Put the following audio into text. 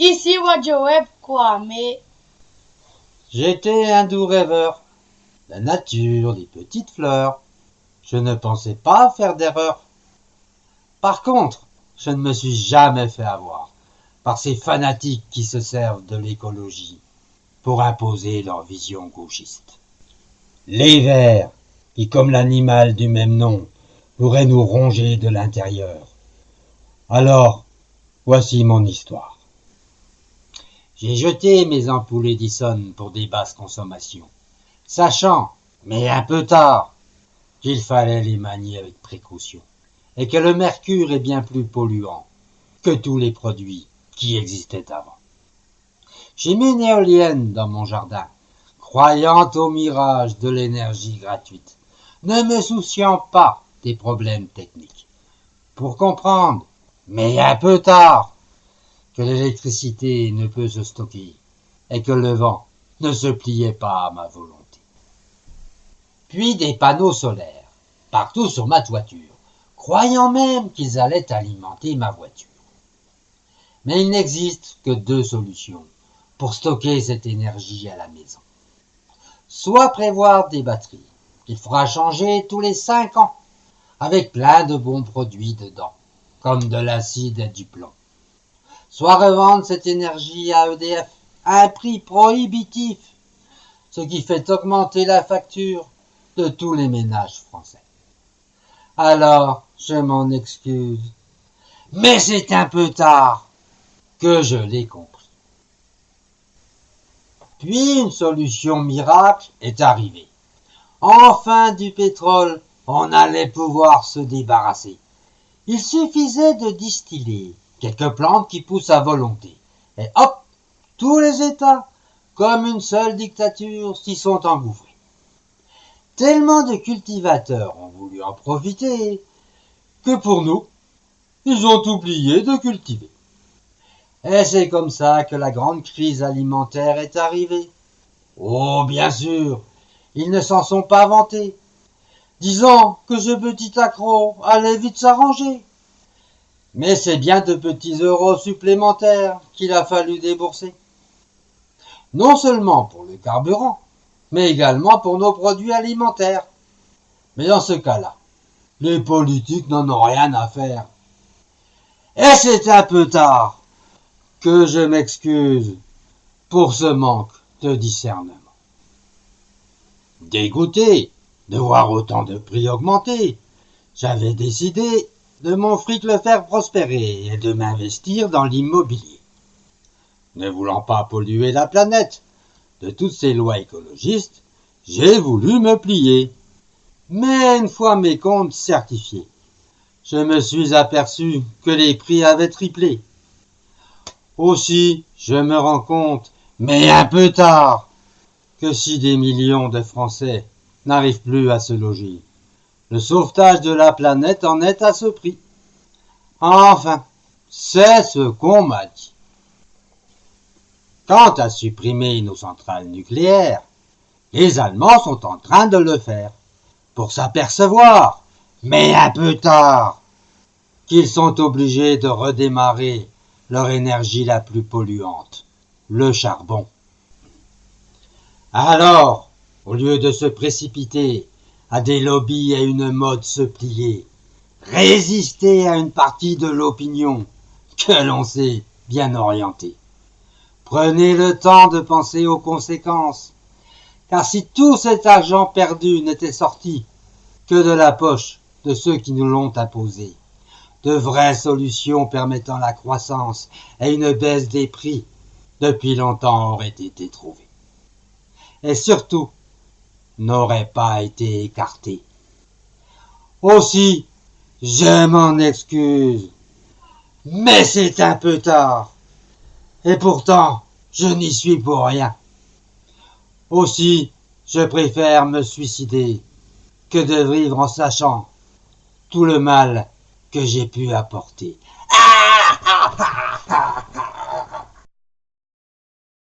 Ici Web Kwame. J'étais un doux rêveur, la nature, les petites fleurs. Je ne pensais pas faire d'erreur. Par contre, je ne me suis jamais fait avoir par ces fanatiques qui se servent de l'écologie pour imposer leur vision gauchiste. Les vers, qui comme l'animal du même nom, pourraient nous ronger de l'intérieur. Alors, voici mon histoire. J'ai jeté mes ampoules Edison pour des basses consommations, sachant, mais un peu tard, qu'il fallait les manier avec précaution, et que le mercure est bien plus polluant que tous les produits qui existaient avant. J'ai mis une éolienne dans mon jardin, croyant au mirage de l'énergie gratuite, ne me souciant pas des problèmes techniques. Pour comprendre, mais un peu tard, que l'électricité ne peut se stocker et que le vent ne se pliait pas à ma volonté. Puis des panneaux solaires, partout sur ma toiture, croyant même qu'ils allaient alimenter ma voiture. Mais il n'existe que deux solutions pour stocker cette énergie à la maison. Soit prévoir des batteries, qu'il faudra changer tous les 5 ans, avec plein de bons produits dedans, comme de l'acide et du plomb. Soit revendre cette énergie à EDF à un prix prohibitif, ce qui fait augmenter la facture de tous les ménages français. Alors, je m'en excuse, mais c'est un peu tard que je l'ai compris. Puis une solution miracle est arrivée. Enfin du pétrole, on allait pouvoir se débarrasser. Il suffisait de distiller quelques plantes qui poussent à volonté. Et hop, tous les États, comme une seule dictature, s'y sont engouffrés. Tellement de cultivateurs ont voulu en profiter que pour nous, ils ont oublié de cultiver. Et c'est comme ça que la grande crise alimentaire est arrivée. Oh, bien sûr, ils ne s'en sont pas vantés, disant que ce petit accroc allait vite s'arranger. Mais c'est bien de petits euros supplémentaires qu'il a fallu débourser. Non seulement pour le carburant, mais également pour nos produits alimentaires. Mais dans ce cas-là, les politiques n'en ont rien à faire. Et c'est un peu tard que je m'excuse pour ce manque de discernement. Dégoûté de voir autant de prix augmenter, j'avais décidé de mon fric le faire prospérer et de m'investir dans l'immobilier. Ne voulant pas polluer la planète de toutes ces lois écologistes, j'ai voulu me plier. Mais une fois mes comptes certifiés, je me suis aperçu que les prix avaient triplé. Aussi, je me rends compte, mais un peu tard, que si des millions de Français n'arrivent plus à se loger, le sauvetage de la planète en est à ce prix. Enfin, c'est ce qu'on m'a dit. Quant à supprimer nos centrales nucléaires, les Allemands sont en train de le faire, pour s'apercevoir, mais un peu tard, qu'ils sont obligés de redémarrer leur énergie la plus polluante, le charbon. Alors, au lieu de se précipiter à des lobbies et une mode se plier, résister à une partie de l'opinion que l'on sait bien orientée. Prenez le temps de penser aux conséquences, car si tout cet argent perdu n'était sorti que de la poche de ceux qui nous l'ont imposé, de vraies solutions permettant la croissance et une baisse des prix depuis longtemps auraient été trouvées. Et surtout, n'auraient pas été écartées. Aussi, je m'en excuse, mais c'est un peu tard. Et pourtant, je n'y suis pour rien. Aussi, je préfère me suicider que de vivre en sachant tout le mal que j'ai pu apporter.